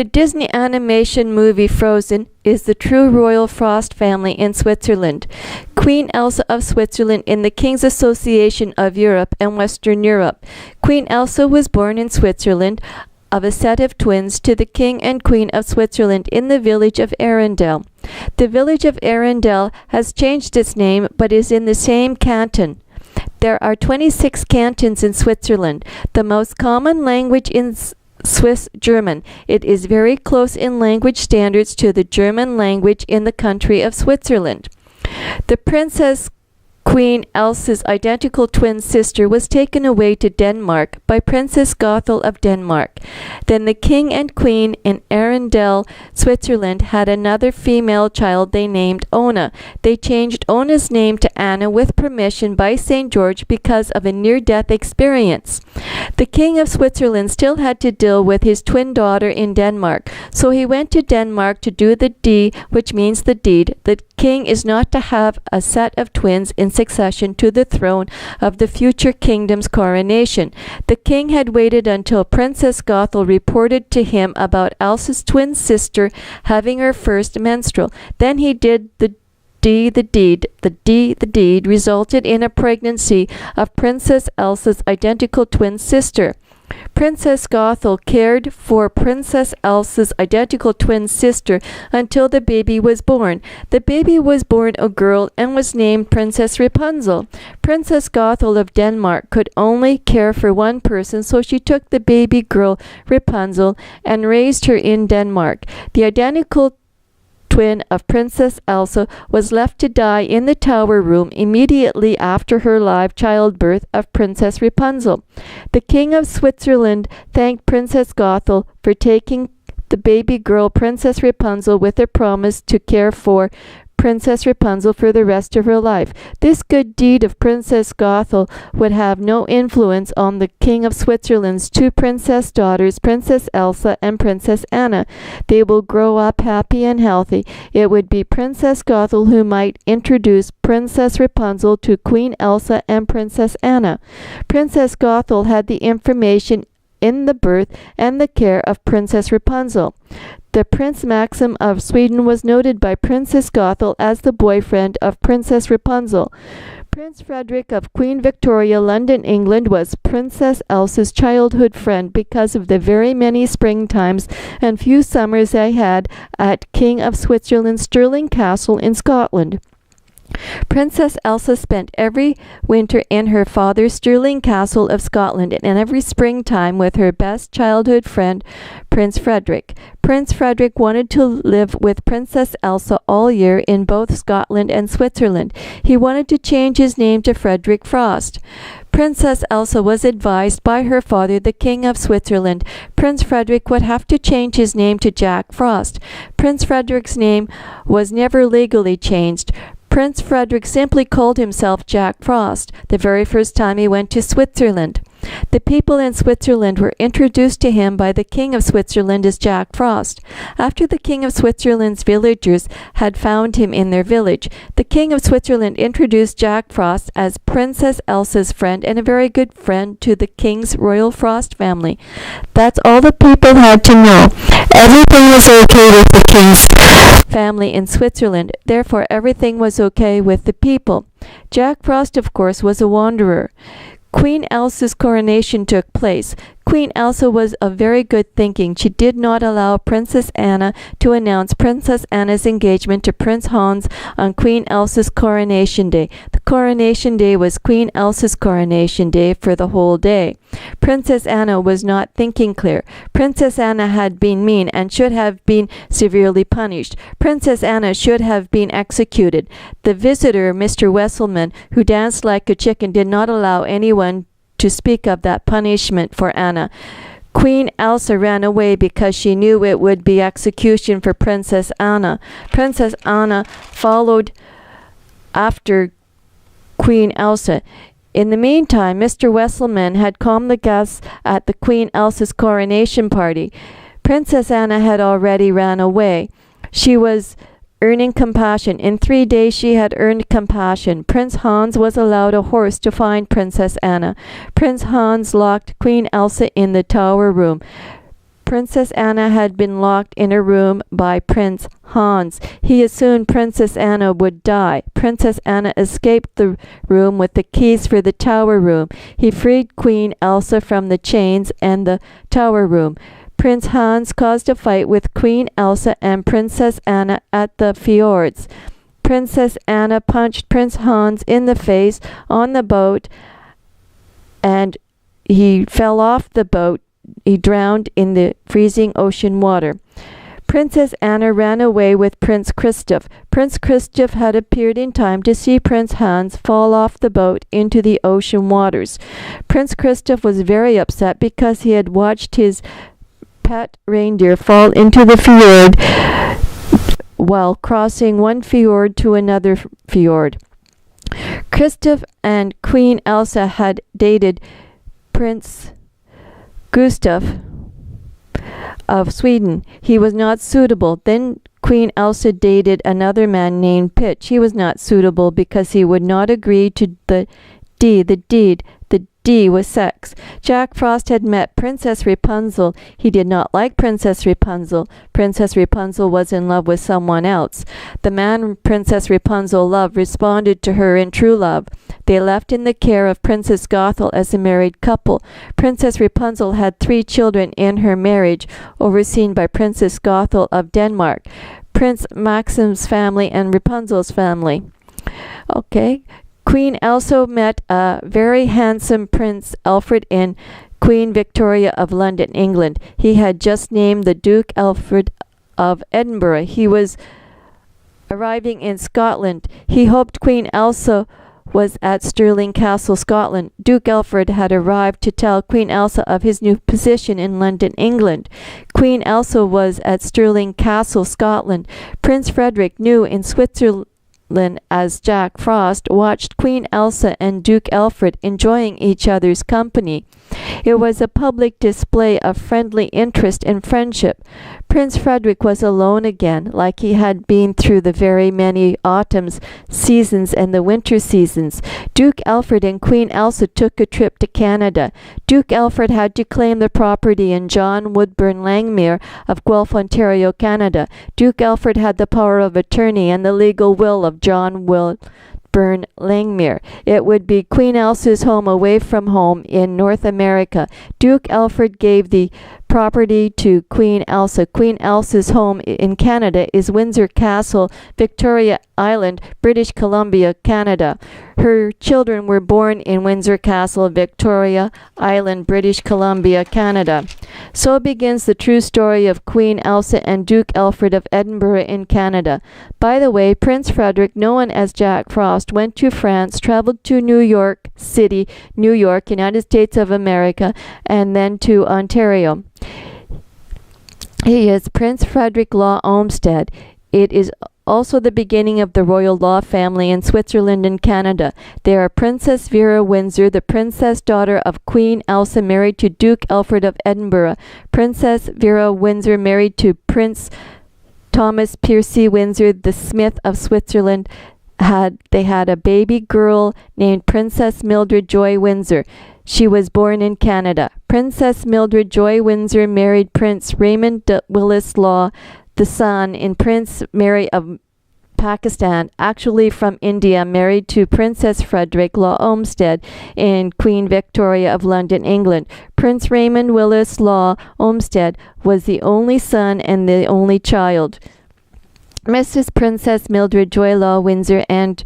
The Disney animation movie Frozen is the true royal Frost family in Switzerland. Queen Elsa of Switzerland in the King's Association of Europe and Western Europe. Queen Elsa was born in Switzerland of a set of twins to the King and Queen of Switzerland in the village of Arendelle. The village of Arendelle has changed its name but is in the same canton. There are 26 cantons in Switzerland. The most common language in Swiss German. It is very close in language standards to the German language in the country of Switzerland. The Princess Queen Elsa's identical twin sister was taken away to Denmark by Princess Gothel of Denmark. Then the King and Queen in Arendelle, Switzerland, had another female child they named Ona. They changed Ona's name to Anna with permission by St. George because of a near-death experience. The King of Switzerland still had to deal with his twin daughter in Denmark, so he went to Denmark to do the D, which means the deed. The king is not to have a set of twins in succession to the throne of the future kingdom's coronation. The king had waited until Princess Gothel reported to him about Elsa's twin sister having her first menstrual. Then he did the deed. The deed resulted in a pregnancy of Princess Elsa's identical twin sister. Princess Gothel cared for Princess Elsa's identical twin sister until the baby was born. The baby was born a girl and was named Princess Rapunzel. Princess Gothel of Denmark could only care for one person, so she took the baby girl Rapunzel and raised her in Denmark. The identical twin of Princess Elsa was left to die in the tower room immediately after her live childbirth of Princess Rapunzel. The King of Switzerland thanked Princess Gothel for taking the baby girl Princess Rapunzel with a promise to care for Princess Rapunzel for the rest of her life. This good deed of Princess Gothel would have no influence on the King of Switzerland's two princess daughters, Princess Elsa and Princess Anna. They will grow up happy and healthy. It would be Princess Gothel who might introduce Princess Rapunzel to Queen Elsa and Princess Anna. Princess Gothel had the information in the birth and the care of Princess Rapunzel. The Prince Maxim of Sweden was noted by Princess Gothel as the boyfriend of Princess Rapunzel. Prince Frederick of Queen Victoria, London, England, was Princess Elsa's childhood friend because of the very many springtimes and few summers they had at King of Switzerland's Stirling Castle in Scotland. Princess Elsa spent every winter in her father's Stirling Castle of Scotland and every springtime with her best childhood friend, Prince Frederick. Prince Frederick wanted to live with Princess Elsa all year in both Scotland and Switzerland. He wanted to change his name to Frederick Frost. Princess Elsa was advised by her father, the King of Switzerland. Prince Frederick would have to change his name to Jack Frost. Prince Frederick's name was never legally changed. Prince Frederick simply called himself Jack Frost the very first time he went to Switzerland. The people in Switzerland were introduced to him by the King of Switzerland as Jack Frost. After the King of Switzerland's villagers had found him in their village, the King of Switzerland introduced Jack Frost as Princess Elsa's friend and a very good friend to the King's royal Frost family. That's all the people had to know. Everything was okay with the King's family in Switzerland, therefore everything was okay with the people. Jack Frost, of course, was a wanderer. Queen Elsa's coronation took place. Queen Elsa was of very good thinking. She did not allow Princess Anna to announce Princess Anna's engagement to Prince Hans on Queen Elsa's coronation day. The coronation day was Queen Elsa's coronation day for the whole day. Princess Anna was not thinking clear. Princess Anna had been mean and should have been severely punished. Princess Anna should have been executed. The visitor, Mr. Wesselmann, who danced like a chicken, did not allow anyone to speak of that punishment for Anna. Queen Elsa ran away because she knew it would be execution for Princess Anna. Princess Anna followed after Queen Elsa. In the meantime, Mr. Wesselmann had calmed the guests at the Queen Elsa's coronation party. Princess Anna had already ran away. She was earning compassion. In 3 days she had earned compassion. Prince Hans was allowed a horse to find Princess Anna. Prince Hans locked Queen Elsa in the tower room. Princess Anna had been locked in a room by Prince Hans. He assumed Princess Anna would die. Princess Anna escaped the room with the keys for the tower room. He freed Queen Elsa from the chains and the tower room. Prince Hans caused a fight with Queen Elsa and Princess Anna at the fjords. Princess Anna punched Prince Hans in the face on the boat, and he fell off the boat. He drowned in the freezing ocean water. Princess Anna ran away with Prince Christoph. Prince Christoph had appeared in time to see Prince Hans fall off the boat into the ocean waters. Prince Christoph was very upset because he had watched his pet reindeer fall into the fjord while crossing one fjord to another fjord. Christoph and Queen Elsa had dated Prince Gustav of Sweden. He was not suitable. Then Queen Elsa dated another man named Pitch. He was not suitable because he would not agree to the deed. The D was sex. Jack Frost had met Princess Rapunzel. He did not like Princess Rapunzel. Princess Rapunzel was in love with someone else. The man Princess Rapunzel loved responded to her in true love. They left in the care of Princess Gothel as a married couple. Princess Rapunzel had 3 children in her marriage, overseen by Princess Gothel of Denmark, Prince Maxim's family, and Rapunzel's family. Okay. Queen Elsa met a very handsome Prince Alfred in Queen Victoria of London, England. He had just named the Duke Alfred of Edinburgh. He was arriving in Scotland. He hoped Queen Elsa was at Stirling Castle, Scotland. Duke Alfred had arrived to tell Queen Elsa of his new position in London, England. Queen Elsa was at Stirling Castle, Scotland. Prince Frederick, new in Switzerland as Jack Frost, watched Queen Elsa and Duke Alfred enjoying each other's company. It was a public display of friendly interest and friendship. Prince Frederick was alone again, like he had been through the very many autumns seasons and the winter seasons. Duke Alfred and Queen Elsa took a trip to Canada. Duke Alfred had to claim the property in John Woodburn Langmere of Guelph, Ontario, Canada. Duke Alfred had the power of attorney and the legal will of John Woodburn Langmere. It would be Queen Elsa's home away from home in North America. Duke Alfred gave the property to Queen Elsa. Queen Elsa's home in Canada is Windsor Castle, Victoria Island, British Columbia, Canada. Her children were born in Windsor Castle, Victoria Island, British Columbia, Canada. So begins the true story of Queen Elsa and Duke Alfred of Edinburgh in Canada. By the way, Prince Frederick, known as Jack Frost, went to France, traveled to New York City, New York, United States of America, and then to Ontario. He is Prince Frederick Law Olmsted. It is also the beginning of the royal law family in Switzerland and Canada. They are Princess Vera Windsor, the princess daughter of Queen Elsa, married to Duke Alfred of Edinburgh. Princess Vera Windsor married to Prince Thomas Percy Windsor, the Smith of Switzerland. They had a baby girl named Princess Mildred Joy Windsor. She was born in Canada. Princess Mildred Joy Windsor married Prince Raymond Willis Law, the son in Prince Mary of Pakistan, actually from India, married to Princess Frederick Law Olmsted in Queen Victoria of London, England. Prince Raymond Willis Law Olmsted was the only son and the only child. Mrs. Princess Mildred Joy Law Windsor and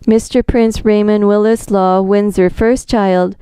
Mr. Prince Raymond Willis Law Windsor, first child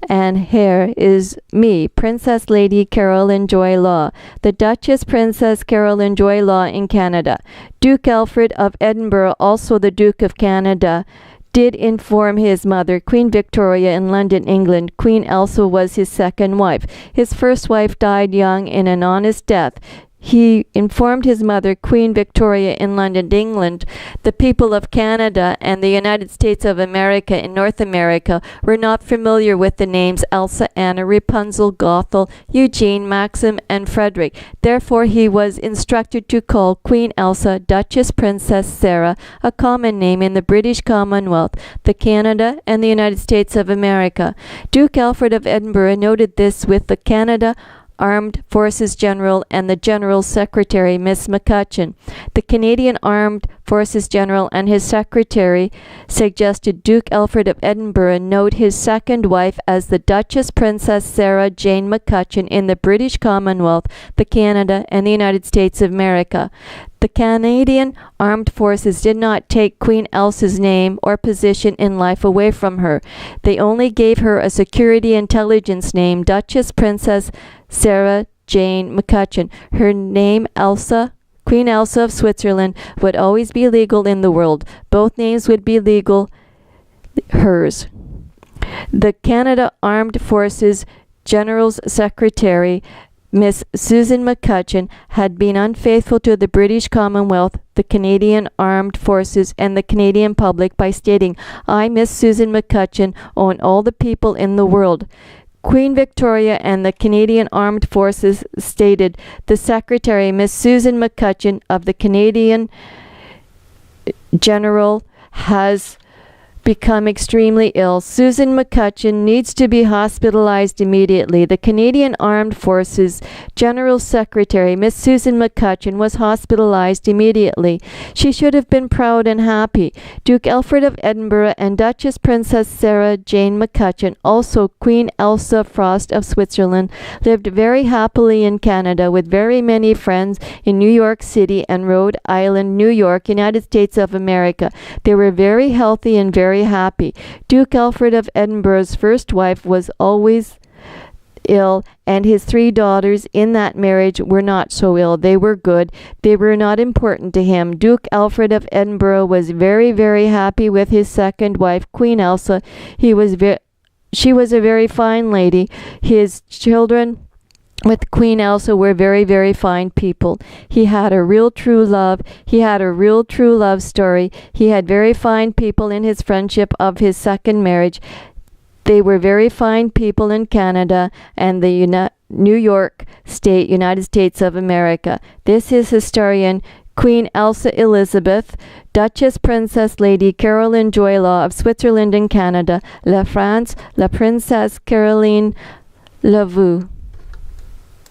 and heir, is me, Princess Lady Caroline Joy Law, the Duchess Princess Caroline Joy Law in Canada. Duke Alfred of Edinburgh, also the Duke of Canada, did inform his mother, Queen Victoria in London, England. Queen Elsa was his second wife. His first wife died young in an honest death. He informed his mother, Queen Victoria in London, England. The people of Canada and the United States of America in North America were not familiar with the names Elsa, Anna, Rapunzel, Gothel, Eugene, Maxim, and Frederick. Therefore, he was instructed to call Queen Elsa Duchess Princess Sarah, a common name in the British Commonwealth, the Canada, and the United States of America. Duke Alfred of Edinburgh noted this with the Canada Armed Forces General and the General Secretary, Miss McCutcheon. The Canadian Armed Forces General and his secretary suggested Duke Alfred of Edinburgh note his second wife as the Duchess Princess Sarah Jane McCutcheon in the British Commonwealth, the Canada, and the United States of America. The Canadian Armed Forces did not take Queen Elsa's name or position in life away from her. They only gave her a security intelligence name, Duchess Princess Sarah Jane McCutcheon. Her name, Elsa, Queen Elsa of Switzerland, would always be legal in the world. Both names would be legal, hers. The Canada Armed Forces General's Secretary, Miss Susan McCutcheon, had been unfaithful to the British Commonwealth, the Canadian Armed Forces, and the Canadian public by stating, "I, Miss Susan McCutcheon, own all the people in the world." Queen Victoria and the Canadian Armed Forces stated, "The Secretary, Miss Susan McCutcheon of the Canadian General, has become extremely ill. Susan McCutcheon needs to be hospitalized immediately." The Canadian Armed Forces General Secretary, Miss Susan McCutcheon, was hospitalized immediately. She should have been proud and happy. Duke Alfred of Edinburgh and Duchess Princess Sarah Jane McCutcheon, also Queen Elsa Frost of Switzerland, lived very happily in Canada with very many friends in New York City and Rhode Island, New York, United States of America. They were very healthy and very happy. Duke Alfred of Edinburgh's first wife was always ill, and his 3 daughters in that marriage were not so ill. They were good. They were not important to him. Duke Alfred of Edinburgh was very, very happy with his second wife, Queen Elsa. She was a very fine lady. His children with Queen Elsa were very, very fine people. He had a real true love. He had a real true love story. He had very fine people in his friendship of his second marriage. They were very fine people in Canada and the New York State, United States of America. This is historian Queen Elsa Elizabeth, Duchess Princess Lady Caroline Joyla of Switzerland and Canada, La France, La Princesse Caroline Lavaux.